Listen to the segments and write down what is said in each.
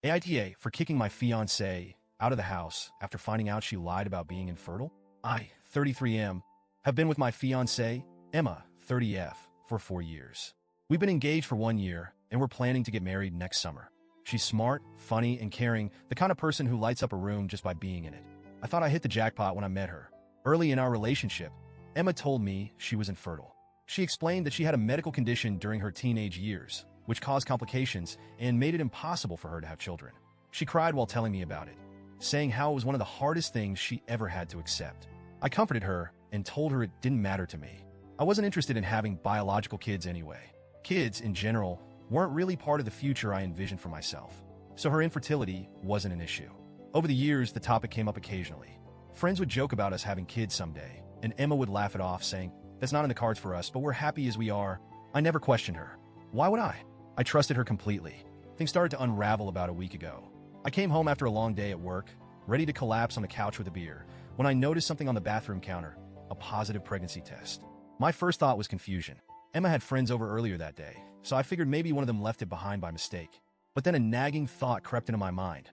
AITA for kicking my fiancée out of the house after finding out she lied about being infertile. I, 33M, have been with my fiancée, Emma, 30F, for 4 years. We've been engaged for 1 year, and we're planning to get married next summer. She's smart, funny, and caring, the kind of person who lights up a room just by being in it. I thought I hit the jackpot when I met her. Early in our relationship, Emma told me she was infertile. She explained that she had a medical condition during her teenage years, which caused complications and made it impossible for her to have children. She cried while telling me about it, saying how it was one of the hardest things she ever had to accept. I comforted her and told her it didn't matter to me. I wasn't interested in having biological kids anyway. Kids, in general, weren't really part of the future I envisioned for myself, so her infertility wasn't an issue. Over the years, the topic came up occasionally. Friends would joke about us having kids someday, and Emma would laugh it off, saying, "That's not in the cards for us, but we're happy as we are." I never questioned her. Why would I? I trusted her completely. Things started to unravel about a week ago. I came home after a long day at work, ready to collapse on the couch with a beer, when I noticed something on the bathroom counter, a positive pregnancy test. My first thought was confusion. Emma had friends over earlier that day, so I figured maybe one of them left it behind by mistake. But then a nagging thought crept into my mind.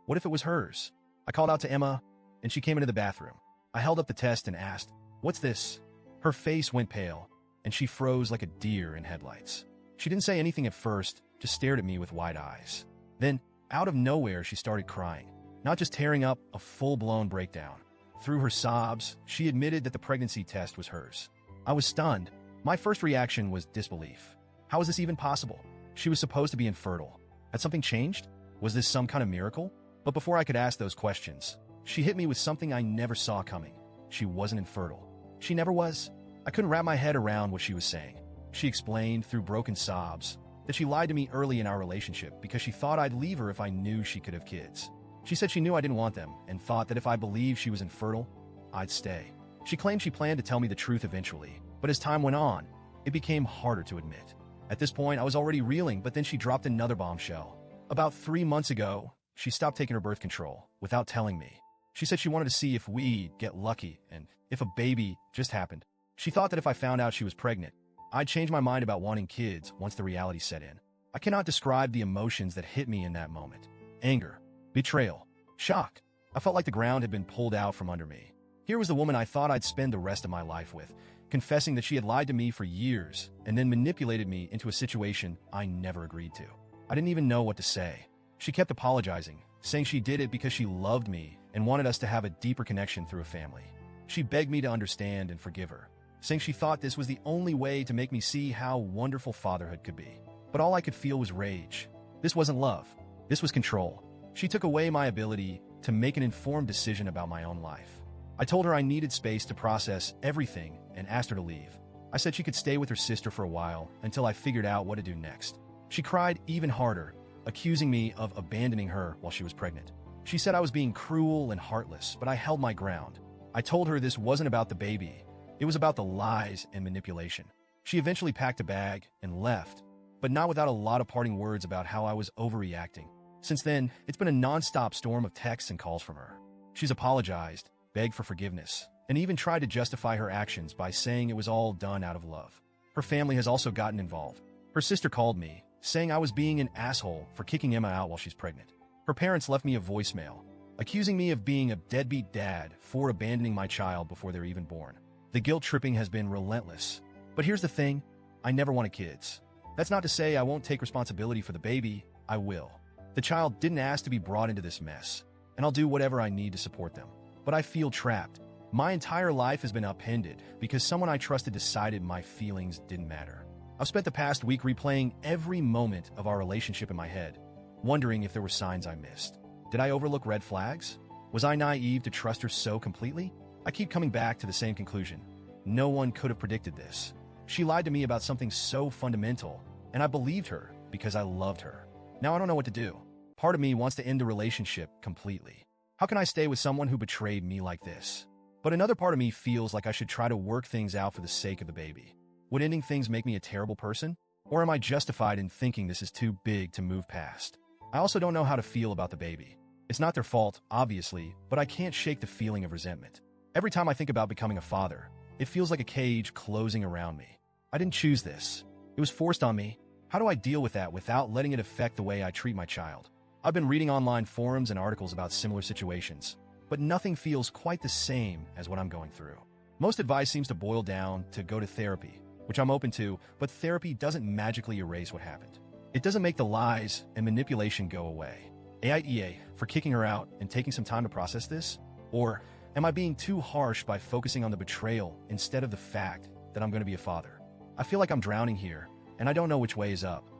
What if it was hers? I called out to Emma, and she came into the bathroom. I held up the test and asked, "What's this?" Her face went pale, and she froze like a deer in headlights. She didn't say anything at first, just stared at me with wide eyes. Then, out of nowhere, she started crying, not just tearing up, a full-blown breakdown. Through her sobs, she admitted that the pregnancy test was hers. I was stunned. My first reaction was disbelief. How was this even possible? She was supposed to be infertile. Had something changed? Was this some kind of miracle? But before I could ask those questions, she hit me with something I never saw coming. She wasn't infertile. She never was. I couldn't wrap my head around what she was saying. She explained, through broken sobs, that she lied to me early in our relationship because she thought I'd leave her if I knew she could have kids. She said she knew I didn't want them and thought that if I believed she was infertile, I'd stay. She claimed she planned to tell me the truth eventually, but as time went on, it became harder to admit. At this point, I was already reeling, but then she dropped another bombshell. About 3 months ago, she stopped taking her birth control without telling me. She said she wanted to see if we'd get lucky and if a baby just happened. She thought that if I found out she was pregnant, I'd change my mind about wanting kids once the reality set in. I cannot describe the emotions that hit me in that moment. Anger, betrayal, shock. I felt like the ground had been pulled out from under me. Here was the woman I thought I'd spend the rest of my life with, confessing that she had lied to me for years and then manipulated me into a situation I never agreed to. I didn't even know what to say. She kept apologizing, saying she did it because she loved me and wanted us to have a deeper connection through a family. She begged me to understand and forgive her, saying she thought this was the only way to make me see how wonderful fatherhood could be. But all I could feel was rage. This wasn't love. This was control. She took away my ability to make an informed decision about my own life. I told her I needed space to process everything and asked her to leave. I said she could stay with her sister for a while until I figured out what to do next. She cried even harder, accusing me of abandoning her while she was pregnant. She said I was being cruel and heartless, but I held my ground. I told her this wasn't about the baby. It was about the lies and manipulation. She eventually packed a bag and left, but not without a lot of parting words about how I was overreacting. Since then, it's been a non-stop storm of texts and calls from her. She's apologized, begged for forgiveness, and even tried to justify her actions by saying it was all done out of love. Her family has also gotten involved. Her sister called me, saying I was being an asshole for kicking Emma out while she's pregnant. Her parents left me a voicemail, accusing me of being a deadbeat dad for abandoning my child before they're even born. The guilt tripping has been relentless. But here's the thing, I never wanted kids. That's not to say I won't take responsibility for the baby, I will. The child didn't ask to be brought into this mess, and I'll do whatever I need to support them. But I feel trapped. My entire life has been upended because someone I trusted decided my feelings didn't matter. I've spent the past week replaying every moment of our relationship in my head, wondering if there were signs I missed. Did I overlook red flags? Was I naive to trust her so completely? I keep coming back to the same conclusion. No one could have predicted this. She lied to me about something so fundamental, and I believed her because I loved her. Now I don't know what to do. Part of me wants to end the relationship completely. How can I stay with someone who betrayed me like this? But another part of me feels like I should try to work things out for the sake of the baby. Would ending things make me a terrible person? Or am I justified in thinking this is too big to move past? I also don't know how to feel about the baby. It's not their fault, obviously, but I can't shake the feeling of resentment. Every time I think about becoming a father, it feels like a cage closing around me. I didn't choose this. It was forced on me. How do I deal with that without letting it affect the way I treat my child? I've been reading online forums and articles about similar situations, but nothing feels quite the same as what I'm going through. Most advice seems to boil down to go to therapy, which I'm open to, but therapy doesn't magically erase what happened. It doesn't make the lies and manipulation go away. AITA for kicking her out and taking some time to process this? Or am I being too harsh by focusing on the betrayal instead of the fact that I'm going to be a father? I feel like I'm drowning here, and I don't know which way is up.